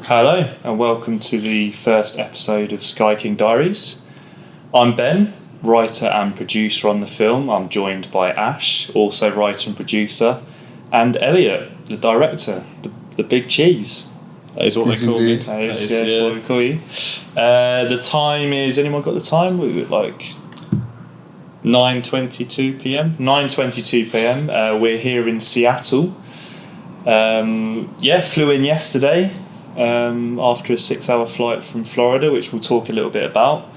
Hello and welcome to the first episode of King Diaries. I'm Ben, writer and producer on the film. I'm joined by Ash, also writer and producer, and Elliot, the director, the big cheese. That is what they call me. That is what we call you. The time is, anyone got the time? Like 9:22 p.m. 9:22 p.m. We're here in Seattle. Flew in yesterday. After a 6-hour flight from Florida, which we'll talk a little bit about.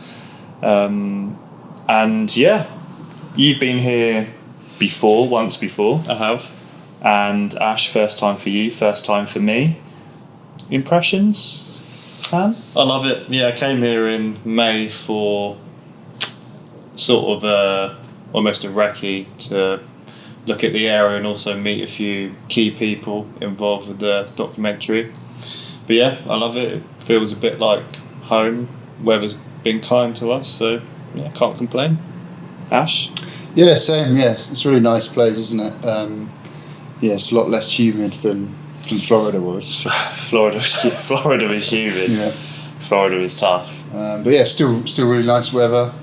You've been here once before. I have. And Ash, first time for you, first time for me. Impressions, fan? I love it. Yeah, I came here in May for sort of almost a recce to look at the area and also meet a few key people involved with the documentary. But yeah, I love it. It feels a bit like home. Weather's been kind to us, so yeah, can't complain. Ash? Yeah, same. Yes, it's a really nice place, isn't it? It's a lot less humid than Florida was. Florida is humid. Yeah. Florida is tough. But yeah, still really nice weather.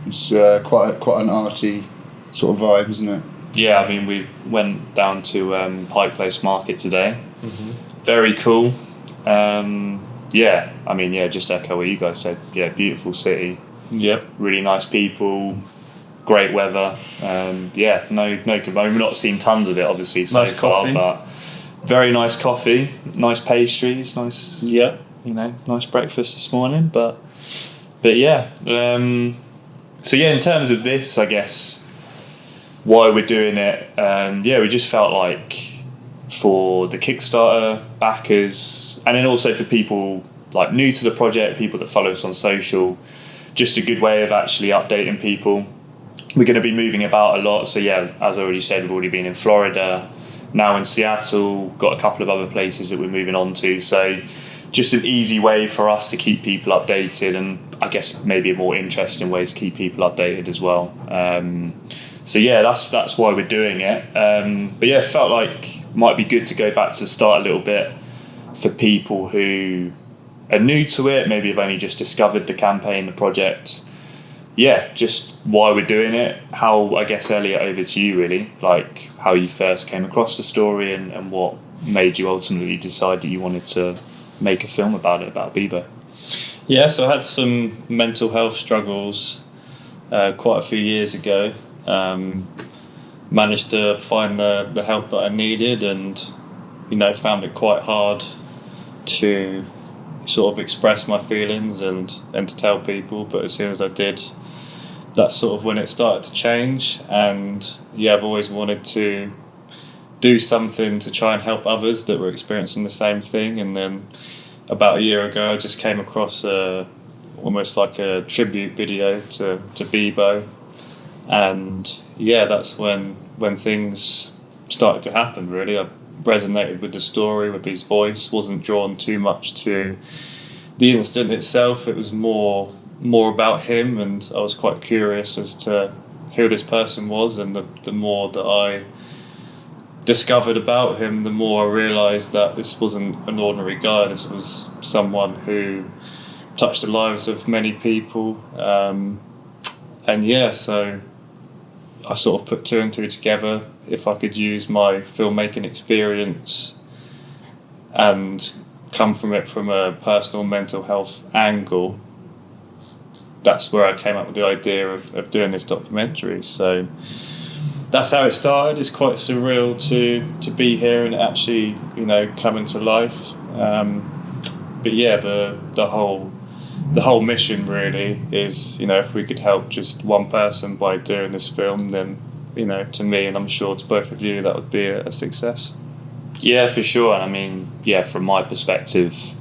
It's quite an arty sort of vibe, isn't it? Yeah, I mean, we went down to Pike Place Market today. Mm-hmm. Very cool. Just echo what you guys said. Yeah, beautiful city. Yep. Really nice people. Great weather. No good. We've not seen tons of it, obviously, so nice far, coffee. But very nice coffee, nice pastries, nice. Yeah. Nice breakfast this morning. But yeah. In terms of this, I guess why we're doing it. We just felt like for the Kickstarter backers, and then also for people like new to the project, people that follow us on social, just a good way of actually updating people. We're going to be moving about a lot, so yeah, as I already said, we've already been in Florida, now in Seattle, got a couple of other places that we're moving on to, so just an easy way for us to keep people updated, and I guess maybe a more interesting way to keep people updated as well. That's why we're doing it. Felt like might be good to go back to the start a little bit for people who are new to it, maybe have only just discovered the campaign, the project. Yeah, just why we're doing it. How, I guess, Elliot, over to you really, like how you first came across the story and what made you ultimately decide that you wanted to make a film about Bieber. Yeah, so I had some mental health struggles quite a few years ago. Managed to find the help that I needed, and found it quite hard to sort of express my feelings and to tell people, but as soon as I did, that's sort of when it started to change. And I've always wanted to do something to try and help others that were experiencing the same thing. And then about a year ago I just came across almost like a tribute video to Bieber. And that's when things started to happen, really. I resonated with the story, with his voice, wasn't drawn too much to the incident itself. It was more about him, and I was quite curious as to who this person was. And the more that I discovered about him, the more I realised that this wasn't an ordinary guy. This was someone who touched the lives of many people. So I sort of put two and two together. If I could use my filmmaking experience and come from it from a personal mental health angle, that's where I came up with the idea of doing this documentary. So that's how it started. It's quite surreal to be here and actually, come into life. The whole mission really is, if we could help just one person by doing this film, then, to me, and I'm sure to both of you, that would be a success. Yeah, for sure. And I mean, from my perspective,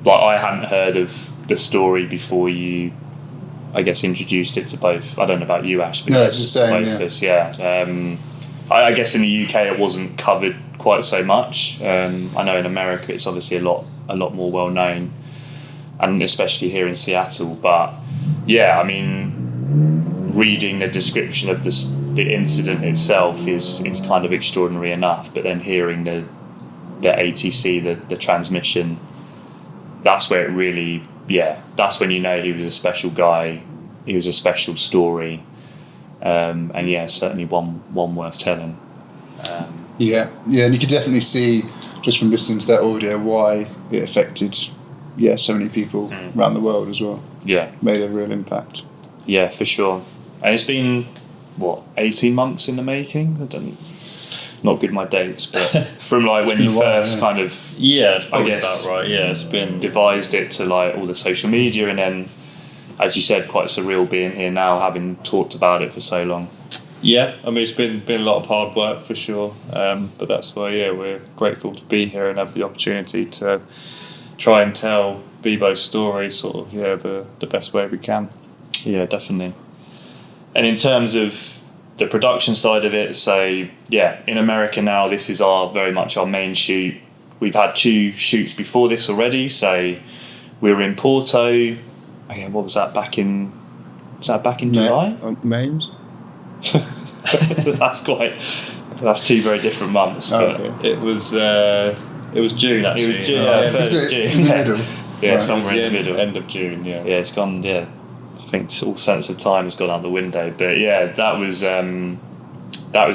like I hadn't heard of the story before you, I guess, introduced it to both. I don't know about you, Ash, but no, it's the same, both of us. Yeah. I guess in the UK it wasn't covered quite so much. I know in America it's obviously a lot more well known, and especially here in Seattle. But yeah, I mean, reading the description of the incident itself is kind of extraordinary enough. But then hearing the ATC, the transmission, that's where it really, that's when you know he was a special guy. He was a special story, and certainly one worth telling. and you could definitely see just from listening to that audio why it affected so many people around the world as well. Made a real impact. For sure. And it's been 18 months in the making. Not good my dates, but from like when you first kind of it's I guess about right. It's been devised it to like all the social media, and then, as you said, quite surreal being here now, having talked about it for so long. I mean, it's been a lot of hard work for sure, but that's why we're grateful to be here and have the opportunity to try and tell Bebo's story sort of the best way we can. Yeah, definitely. And in terms of the production side of it, so in America now, this is very much our main shoot. We've had 2 shoots before this already, so we were in Porto. What was that back in July? Names? That's 2 very different months. But it was June actually. It was June. June. In the middle. Somewhere in the middle. End of June. It's gone. I think all sense of time has gone out the window. But that was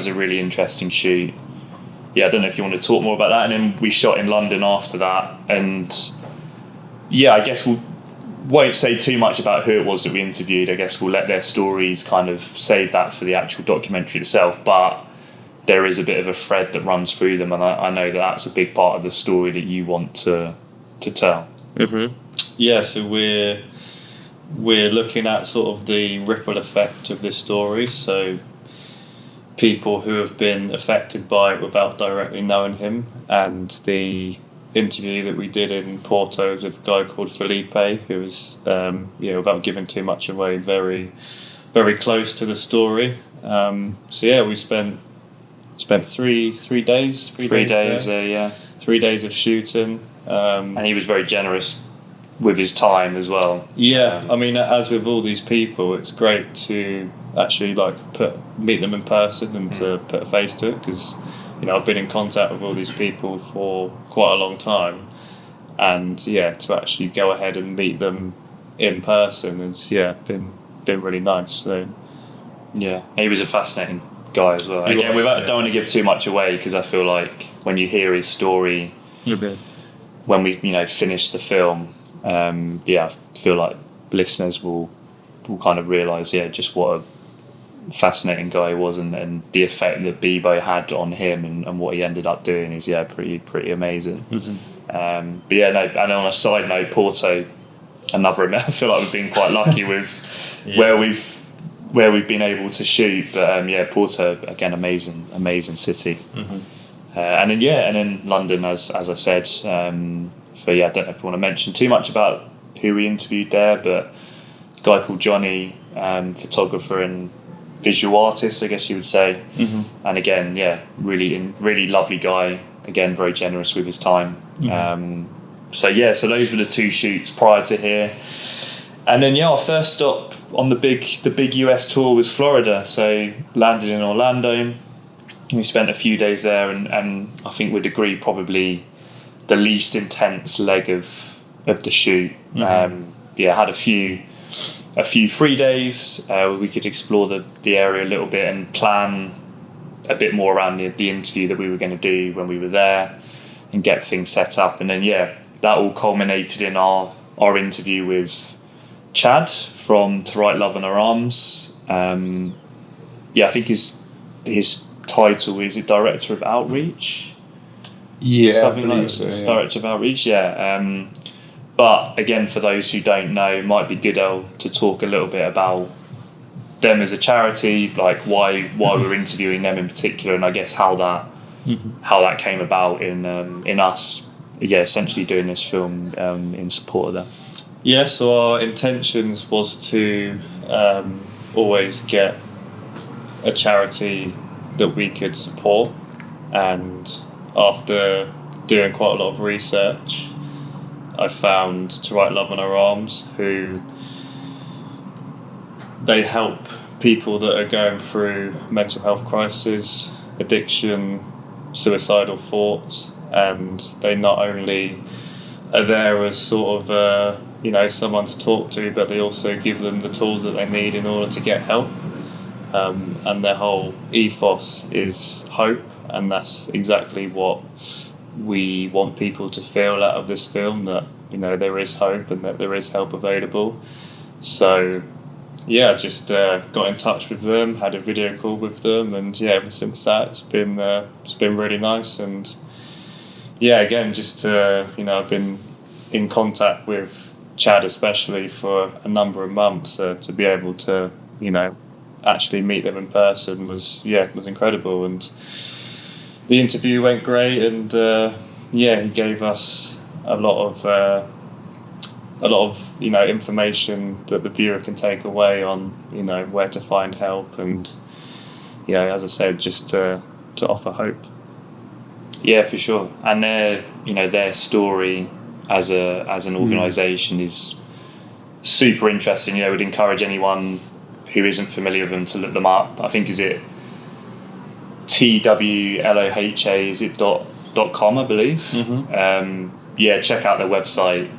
a really interesting shoot. I don't know if you want to talk more about that. And then we shot in London after that, and I guess we won't say too much about who it was that we interviewed. I guess we'll let their stories kind of save that for the actual documentary itself. But there is a bit of a thread that runs through them, and I know that's a big part of the story that you want to tell. So we're looking at sort of the ripple effect of this story. So people who have been affected by it without directly knowing him, and the interview that we did in Porto with a guy called Felipe, who was without giving too much away, very very close to the story. We spent 3 days. 3 days there. 3 days of shooting, and he was very generous with his time as well. I mean, as with all these people, it's great to actually meet them in person and to put a face to it, because I've been in contact with all these people for quite a long time, and to actually go ahead and meet them in person has been really nice. So he was a fascinating guy as well. Again, I don't want to give too much away, because I feel like when you hear his story, when we finish the film, I feel like listeners will kind of realise just what a fascinating guy he was, and the effect that Bebo had on him, and what he ended up doing is pretty amazing. And on a side note, Porto, I feel like we've been quite lucky with where we've been able to shoot, but Porto, again, amazing city. And then London, as I said. I don't know if you want to mention too much about who we interviewed there, but a guy called Johnny, photographer and visual artist, I guess you would say. And again, really lovely guy. Again, very generous with his time. So those were the 2 shoots prior to here. And then our first stop on the big US tour was Florida. So landed in Orlando. We spent a few days there, and I think we'd agree probably the least intense leg of the shoot. Had a few free days where we could explore the area a little bit and plan a bit more around the interview that we were going to do when we were there, and get things set up. And then that all culminated in our interview with Chad from To Write Love in Our Arms. I think his title is Director of Outreach. Something like that. Director of Outreach. But again, for those who don't know, it might be good to talk a little bit about them as a charity, like why we're interviewing them in particular, and I guess how that came about in us, essentially doing this film in support of them. So our intentions was to always get a charity that we could support, and after doing quite a lot of research, I found To Write Love in Our Arms, who they help people that are going through mental health crisis, addiction, suicidal thoughts, and they not only are there as sort of someone to talk to, but they also give them the tools that they need in order to get help. And their whole ethos is hope, and that's exactly what we want people to feel out of this film, that there is hope and that there is help available. So yeah, just got in touch with them, had a video call with them, and yeah, ever since that it's been really nice. And yeah, again, just I've been in contact with Chad especially for a number of months, to be able to actually meet them in person was incredible. And the interview went great, and he gave us a lot of information that the viewer can take away on where to find help, and as I said, just to offer hope. Yeah, for sure. And their story as an organisation is super interesting. Would encourage anyone who isn't familiar with them to look them up. I think is it TWLOHA, is it .com, I believe. Mm-hmm. Check out their website.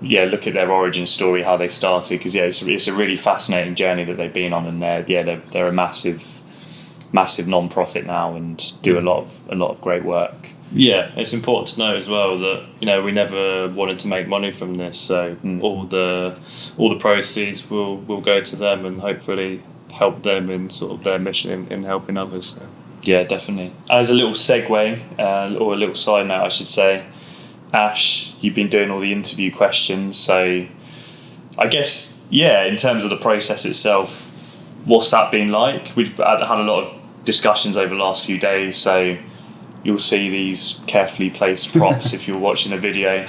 Look at their origin story, how they started, because it's a really fascinating journey that they've been on, and they're a massive non-profit now and do a lot of great work. Yeah, it's important to know as well that we never wanted to make money from this, so all the proceeds will go to them and hopefully help them in sort of their mission in helping others. So. Yeah, definitely. As a little segue, or a little side note, I should say, Ash, you've been doing all the interview questions, so I guess in terms of the process itself, what's that been like? We've had a lot of discussions over the last few days, so you'll see these carefully placed props if you're watching a video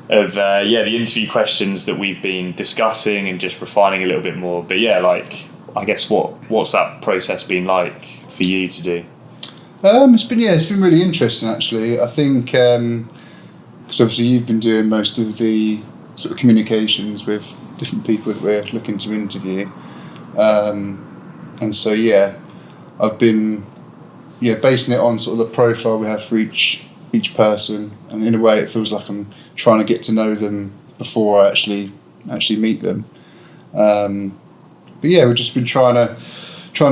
of the interview questions that we've been discussing and just refining a little bit more. But I guess what's that process been like for you to do? It's been really interesting actually. I think because obviously you've been doing most of the sort of communications with different people that we're looking to interview, and so I've been basing it on sort of the profile we have for each person, and in a way it feels like I'm trying to get to know them before I actually meet them. But we've just been trying to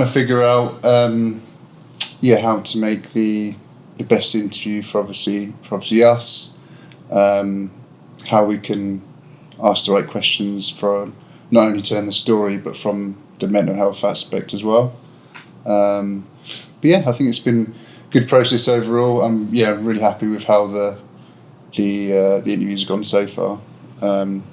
figure out how to make the best interview for obviously us, how we can ask the right questions from not only telling the story but from the mental health aspect as well. But I think it's been a good process overall. I'm really happy with how the interviews have gone so far.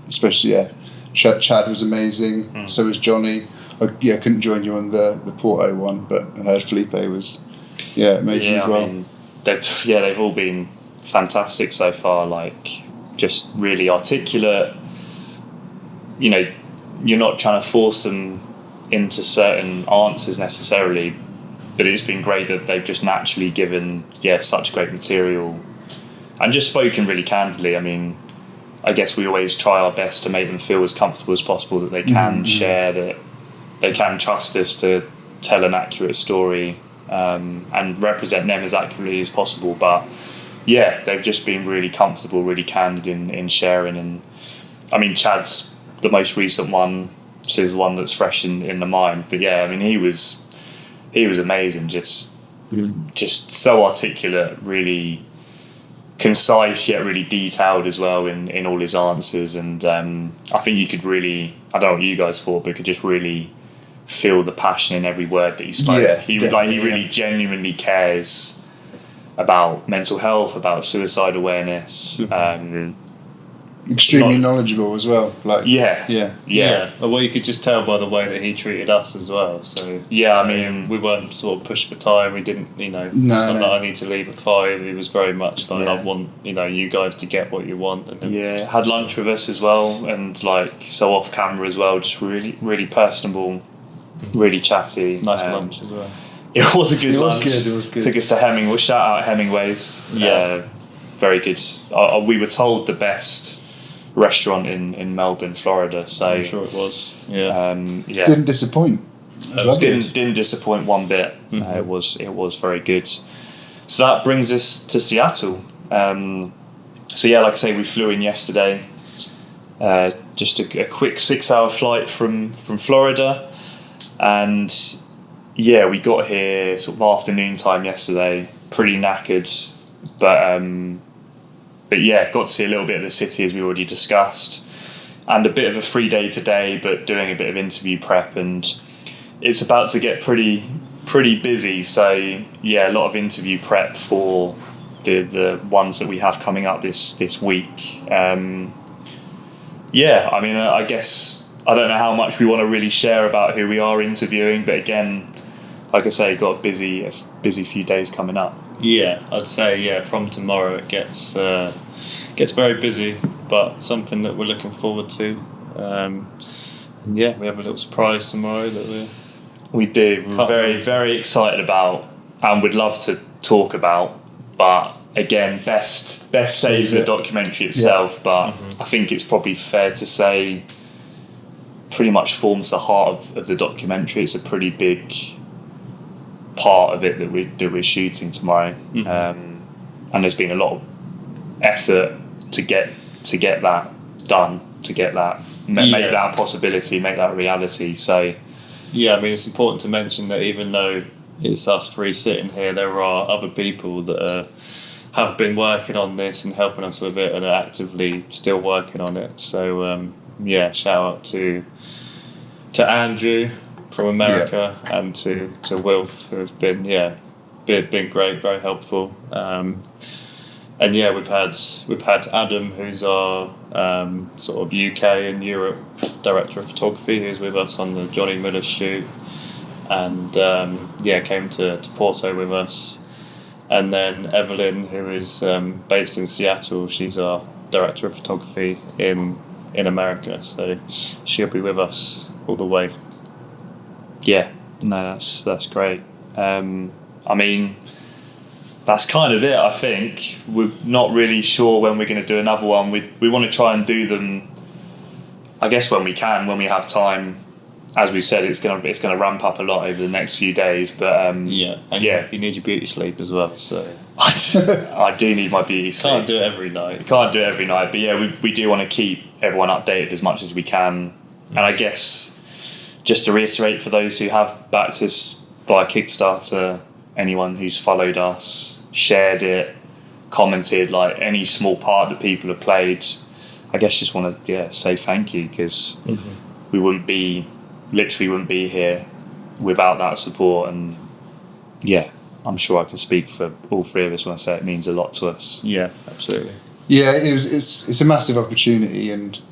Especially Chad was amazing. So was Johnny. I couldn't join you on the Porto one, but I heard Felipe was amazing as well. I mean, they've all been fantastic so far. Just really articulate. You're not trying to force them into certain answers necessarily, but it's been great that they've just naturally given such great material and just spoken really candidly. I mean, I guess we always try our best to make them feel as comfortable as possible, that they can share, that they can trust us to tell an accurate story, and represent them as accurately as possible. But they've just been really comfortable, really candid in sharing. And I mean, Chad's the most recent one, so is the one that's fresh in the mind. But I mean, he was amazing, just so articulate, really concise yet really detailed as well in all his answers. And I think you could really, I don't know what you guys thought, but could just really feel the passion in every word that he spoke. He really genuinely cares about mental health, about suicide awareness. Extremely knowledgeable as well. Well, you could just tell by the way that he treated us as well. So I mean, we weren't sort of pushed for time. We didn't, it's not that I need to leave at 5. It was very much like I want, you guys to get what you want. And had lunch with us as well, and so off camera as well. Just really, really personable, really chatty. Nice lunch as well. It was a good lunch. It was good. Took us to Hemingway. Shout out Hemingway's. Very good. We were told the best restaurant in Melbourne, Florida. So I'm sure it was. Didn't disappoint. Didn't disappoint one bit. It was very good. So that brings us to Seattle. So yeah, like I say, we flew in yesterday. Just a quick 6-hour flight from Florida, and yeah, we got here sort of afternoon time yesterday. Pretty knackered, but yeah, got to see a little bit of the city as we already discussed, and a bit of a free day today, but doing a bit of interview prep, and it's about to get pretty busy. So yeah, a lot of interview prep for the ones that we have coming up this week. Yeah, I mean, I guess I don't know how much we want to really share about who we are interviewing, but again, like I say, got a busy few days coming up. Yeah, I'd say from tomorrow it gets very busy, but something that we're looking forward to. And yeah, we have a little surprise tomorrow that we do. We're very very excited about, and would love to talk about, but again, best save for the documentary itself. Yeah. But I think it's probably fair to say, pretty much forms the heart of the documentary. It's a pretty big part of it that we're shooting tomorrow, and there's been a lot of effort to get that done, to get that make that a possibility, make that a reality. So yeah, I mean, it's important to mention that even though it's us three sitting here, there are other people that have been working on this and helping us with it and are actively still working on it. So shout out to Andrew from America and to Wilf, who have been been great, very helpful. And yeah, we've had Adam, who's our sort of UK and Europe director of photography, who's with us on the Johnny Miller shoot, and came to Porto with us. And then Evelyn, who is based in Seattle, she's our director of photography in America, so she'll be with us all the way. Yeah, no, that's great. I mean, that's kind of it. I think we're not really sure when we're going to do another one. We want to try and do them, I guess, when we can, when we have time. As we said, it's going to ramp up a lot over the next few days. But you need your beauty sleep as well. So I do need my beauty sleep. Can't do it every night. But yeah, we do want to keep everyone updated as much as we can. And I guess just to reiterate for those who have backed us via Kickstarter, anyone who's followed us, shared it, commented, like any small part that people have played, I guess just want to say thank you, because we wouldn't be here without that support. And yeah, I'm sure I can speak for all three of us when I say it means a lot to us. Yeah, absolutely. Yeah, it's a massive opportunity, and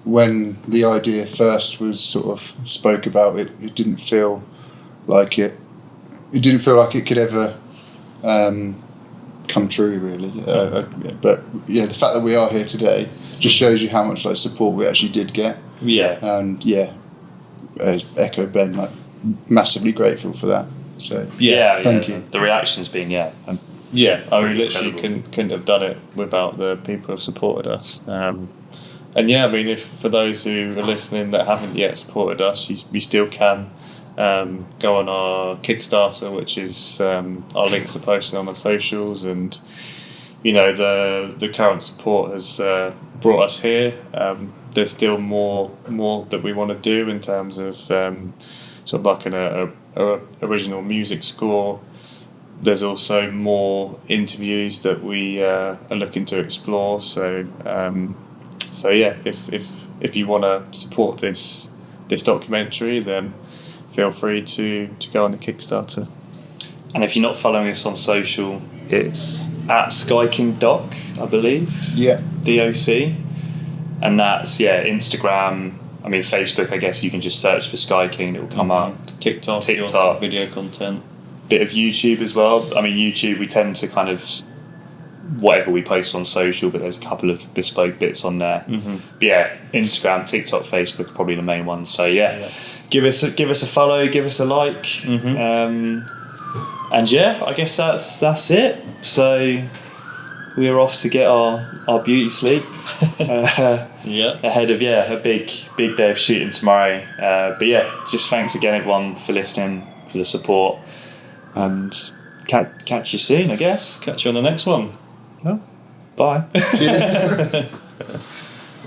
when the idea first was sort of spoke about, it didn't feel like it could ever come true, really. But yeah, the fact that we are here today just shows you how much support we actually did get. Yeah. And echo Ben, massively grateful for that. So thank you. The reaction's been I mean, literally couldn't have done it without the people who have supported us. And yeah, I mean, if for those who are listening that haven't yet supported us, you still can go on our Kickstarter, which is our links are posted on our socials, and the current support has brought us here. There's still more that we want to do in terms of sort of like an original music score. There's also more interviews that we are looking to explore. So yeah, if you want to support this documentary, then feel free to go on the Kickstarter. And if you're not following us on social, it's at SkyKingDoc, I believe. Yeah. DOC. And that's Instagram. I mean, Facebook, I guess you can just search for Sky King, it will come up. TikTok, video content. Bit of YouTube as well. I mean, YouTube, we tend to kind of whatever we post on social, but there's a couple of bespoke bits on there. But yeah, Instagram, TikTok, Facebook are probably the main ones. So give us a follow, give us a like, and I guess that's it. So we're off to get our beauty sleep ahead of a big day of shooting tomorrow. But yeah, just thanks again everyone for listening, for the support, and catch you soon, I guess. Catch you on the next one. Yeah. Bye. Cheers.